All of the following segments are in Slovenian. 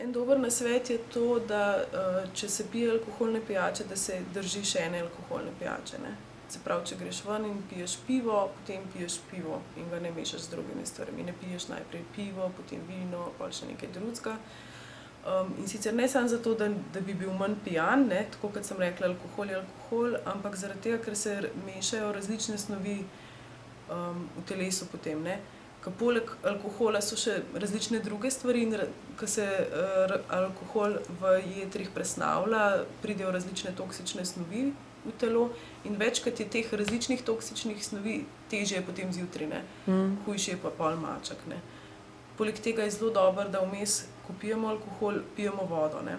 En dober nasvet je to, da če se pije alkoholne pijače, da se držiš ene alkoholne pijače. Ne? Se pravi, če greš ven in piješ pivo, potem piješ pivo in ga ne mešaš z drugimi stvarmi. Ne piješ najprej pivo, potem vino, pa še nekaj drugega. In sicer ne samo zato, da bi bil manj pijan, ne? Tako kot sem rekla, alkohol je alkohol, ampak zaradi tega, ker se mešajo različne snovi v telesu potem. Ne? Ker poleg alkohola so še različne druge stvari in ko se alkohol v jetrih presnavlja, pridejo različne toksične snovi v telo in večkrat je teh različnih toksičnih snovi težje je potem zjutraj, ne. Hujši je pa pol maček, ne. Poleg tega je zelo dobro, da vmes, ko pijemo alkohol, pijemo vodo, ne.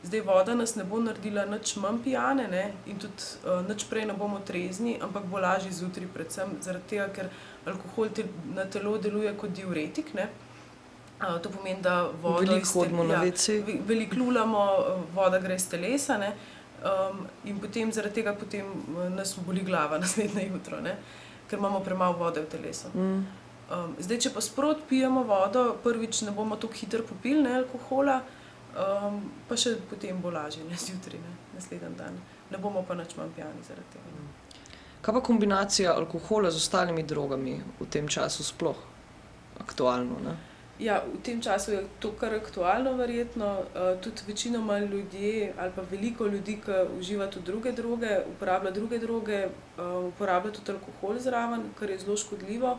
Zdaj, voda nas ne bo naredila nič manj pijane, ne, in tudi nič prej ne bomo trezni, ampak bo lažje zjutraj, predvsem zaradi tega, ker alkohol na telo deluje kot diuretik, ne. To pomeni, da vodo veliko hodimo na WC. Veliko lulamo, voda gre iz telesa, ne, in potem zaradi tega potem nas boli glava naslednje jutro, ne, ker imamo premalo vode v telesu. Zdaj, če pa sproti pijemo vodo, prvič ne bomo tako hitro popili, ne, alkohola, pa še potem bo lažje, ne, zjutraj, ne, naslednji dan. Ne bomo pa nič manj pijani zaradi tega. Kaj pa kombinacija alkohola z ostalimi drogami v tem času sploh aktualno, ne? Ja, v tem času je to kar aktualno verjetno. Tudi večinoma ljudje ali pa veliko ljudi, ki uživa tudi druge droge, uporablja druge droge, uporablja tudi alkohol zraven, kar je zelo škodljivo.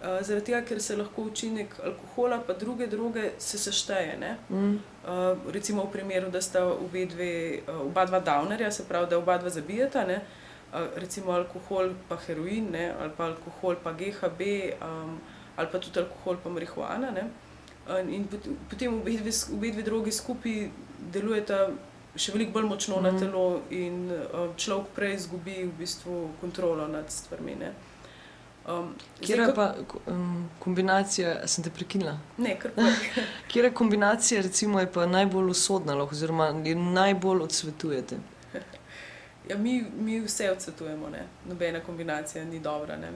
Zaradi tega, ker se lahko učinek alkohola pa druge droge se sešteje, ne. Recimo v primeru, da sta oba dva downerja, se pravi, da oba dva zabijeta, ne. Recimo alkohol pa heroin, ne, ali pa alkohol pa GHB, ali pa tudi alkohol pa marihuana, ne. In potem obe dve drogi skupaj delujeta še veliko bolj močno na telo in človek prej izgubi v bistvu kontrolo nad stvarmi, ne. Katera pa kombinacija, sem te prekinila? Ne, kar pa. Katera kombinacija recimo je pa najbolj usodna, oziroma najbolj odsvetujete? Ja, mi vse odsvetujemo, ne. Nobena kombinacija ni dobra, ne.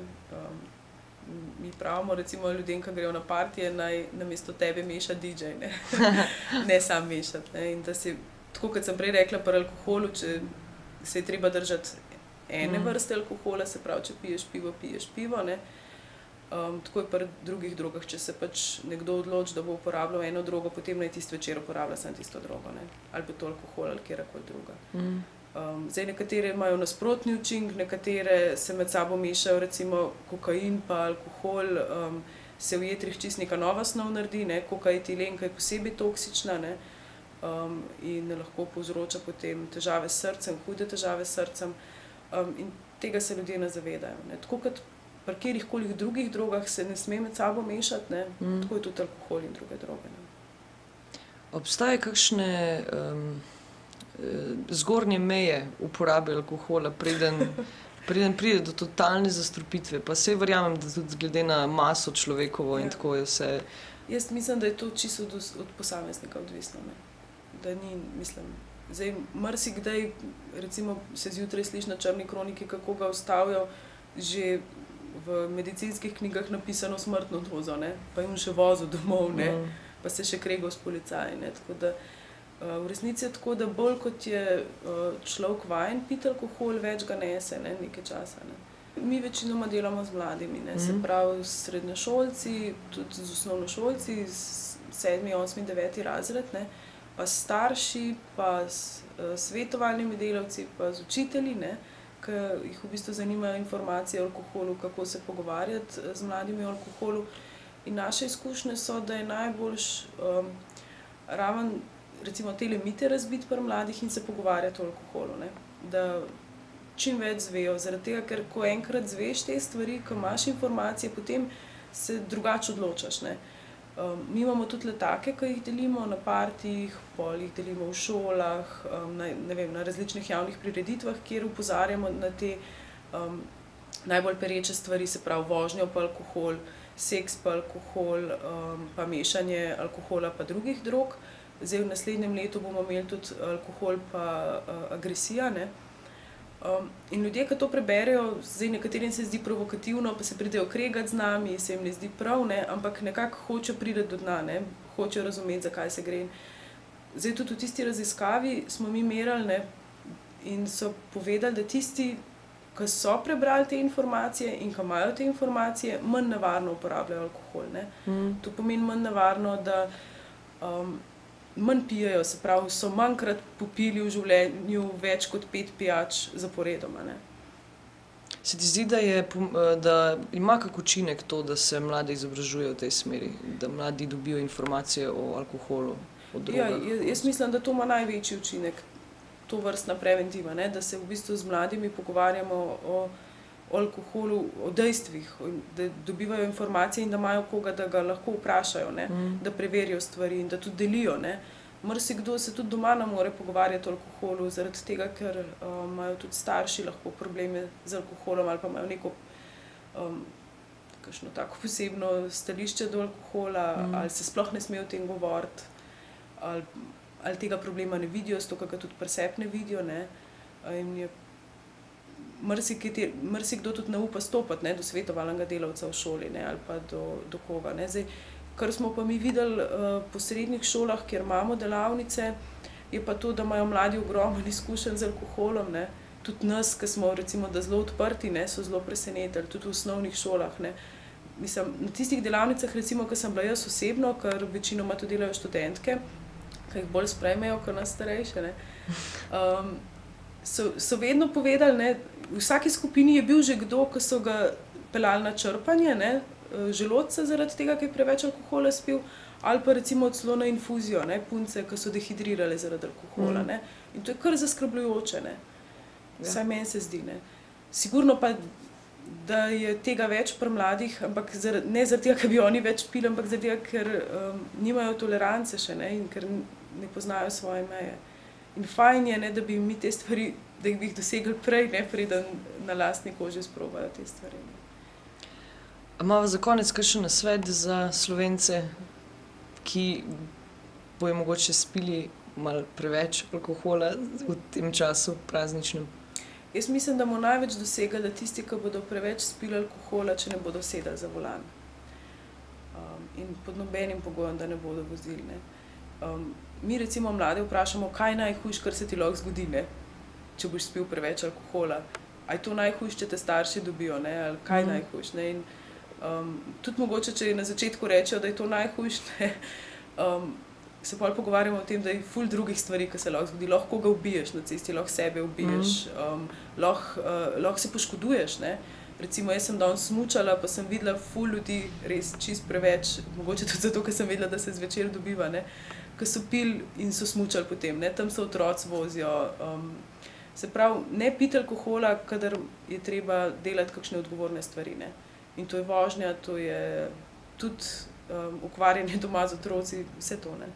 Mi pravimo recimo ljudem, ki grejo na partije, naj namesto tebe meša DJ, ne. Ne sam mešati, ne. In da si, tako kot sem prej rekla, pri alkoholu, če se je treba držati ene vrste alkohola, se pravi, če piješ pivo, ne. Tako je pri drugih drogah, če se pač nekdo odloči, da bo uporabljal eno drogo, potem naj tisti večer uporablja samo tisto drogo, ne. Ali pa to alkohol ali katerakoli druga. Zdaj, nekatere imajo nasprotni učinek, nekatere se med sabo mešajo, recimo kokain pa alkohol, se v jetrih čisto neka nova snov naredi, ne, kokaetilen, ki je posebej toksična, ne, in lahko povzroča potem težave s srcem, hude težave s srcem, in tega se ljudje ne zavedajo, ne. Tako kot pri katerihkoli drugih drogah se ne sme med sabo mešati, ne, tako je tudi alkohol in druge droge, ne. Obstajajo kakšne zgornje meje uporabe alkohola, preden pride do totalne zastrupitve, pa saj verjamem, da tudi glede na maso človekovo in tako je vse. Jaz mislim, da je to čisto od posameznika odvisno, ne. Da ni, mislim, zdaj marsikdaj, recimo se zjutraj sliši na črni kroniki, kako ga ustavijo, že v medicinskih knjigah napisano smrtno dozo, ne, pa je on še vozil domov, ne, pa se še kregal s policaji, ne, tako da v resnici je tako, da bolj kot je človek vajen piti alkohol, več ga nese, ne, nekaj časa, ne. Mi večinoma delamo z mladimi, ne, se pravi s srednješolci, tudi z osnovnošolci, s 7., 8., 9. razred, ne, pa s starši, pa s svetovalnimi delavci, pa z učitelji, ne, ki jih v bistvu zanimajo informacije o alkoholu, kako se pogovarjati z mladimi o alkoholu. In naše izkušnje so, da je najboljš raven recimo tele mite razbiti pri mladih in se pogovarjati o alkoholu, ne. Da čim več zvejo, zaradi tega, ker ko enkrat zveš te stvari, ko imaš informacije, potem se drugače odločaš, ne. Mi imamo tudi letake, ki jih delimo na partijih, pol jih delimo v šolah, ne vem, na različnih javnih prireditvah, kjer opozarjamo na te najbolj pereče stvari, se pravi vožnjo pa alkohol, seks pa alkohol, pa mešanje alkohola pa drugih drog. Zdaj v naslednjem letu bomo imeli tudi alkohol pa agresija, ne. In ljudje, ki to preberejo, zdaj nekaterim se zdi provokativno, pa se pridejo kregati z nami, se jim ne zdi prav, ne, ampak nekako hočejo priti do dna, ne. hočejo razumeti, zakaj se gre. Zdaj tudi v tisti raziskavi smo mi merili, ne, in so povedali, da tisti, ki so prebrali te informacije in ki imajo te informacije, manj nevarno uporabljajo alkohol. Ne. To pomeni manj nevarno, da manj pijejo, se pravi, so manjkrat popili v življenju več kot 5 pijač zaporedoma. Ne. Se ti zdi, da ima kak učinek to, da se mladi izobražujejo v tej smeri, da mladi dobijo informacije o alkoholu, o drogah? Ja, jaz mislim, da to ima največji učinek, to vrstna preventiva, ne? Da se v bistvu z mladimi pogovarjamo o alkoholu, o dejstvih, da dobivajo informacije in da imajo koga, da ga lahko vprašajo, ne? Da preverijo stvari in da tudi delijo. Ne? Marsikdo se tudi doma ne more pogovarjati o alkoholu, zaradi tega, ker imajo tudi starši lahko probleme z alkoholom ali pa imajo neko kakšno tako posebno stališče do alkohola, ali se sploh ne smejo o tem govoriti, ali tega problema ne vidijo, zato ga tudi pri sebi ne vidijo. Ne? In je marsikdo tudi ne upa stopiti, ne, do svetovalnega delavca v šoli, ne, ali pa do koga. Ne. Zdaj, kar smo pa mi videli po srednjih šolah, kjer imamo delavnice, je pa to, da imajo mladi ogromno izkušenj z alkoholom. Ne. Tudi nas, ki smo recimo da zelo odprti, ne, so zelo presenetili, tudi v osnovnih šolah. Ne. Mislim, na tistih delavnicah, recimo, ki sem bila jaz osebno, ker večinoma to delajo študentke, ki jih bolj sprejmejo kot nas starejše, ne, so vedno povedali, ne, v vsaki skupini je bil že kdo, ki so ga peljali na črpanje, ne, želodca zaradi tega, ker je preveč alkohola spil, ali pa recimo celo na infuzijo, ne, punce, ki so dehidrirale zaradi alkohola. Ne. In to je kar zaskrbljujoče. Ne. Vsaj meni se zdi. Ne. Sigurno pa, da je tega več pri mladih, ampak ne zaradi tega, ker bi oni več pili, ampak zaradi tega, ker nimajo tolerance še, ne, in ker ne poznajo svoje meje. In fajn je, ne, da bi mi te stvari, da bi jih dosegli prej, ne, preden na lastni koži sprobajo te stvari. Ne. Imava za konec kakšen nasvet za Slovence, ki bojo mogoče spili malo preveč alkohola v tem času prazničnem? Jaz mislim, da bomo največ dosegli, da tisti, ki bodo preveč spili alkohola, če ne bodo sedali za volan. In pod nobenim pogojem, da ne bodo vozili. Ne. Mi recimo mlade vprašamo, kaj je najhujše, kar se ti lahko zgodi, ne, če boš spil preveč alkohola. A je to najhujše, če te starši dobijo, ne, ali kaj je najhujše. Ne. In tudi mogoče, če na začetku rečejo, da je to najhujše, ne, se potem pogovarjamo o tem, da je ful drugih stvari, ki se lahko zgodi. Lahko koga ubiješ na cesti, lahko sebe ubiješ, lahko se poškoduješ. Ne. Recimo, jaz sem danes smučala, pa sem videla ful ljudi, res čist preveč, mogoče tudi zato, ker sem vedela, da se zvečer dobiva, ne, ki so pili in so smučali potem, ne, tam so otroci vozijo. Se pravi, ne piti alkohola, kadar je treba delati kakšne odgovorne stvari, ne. In to je vožnja, to je tudi ukvarjanje doma z otroci, vse to, ne.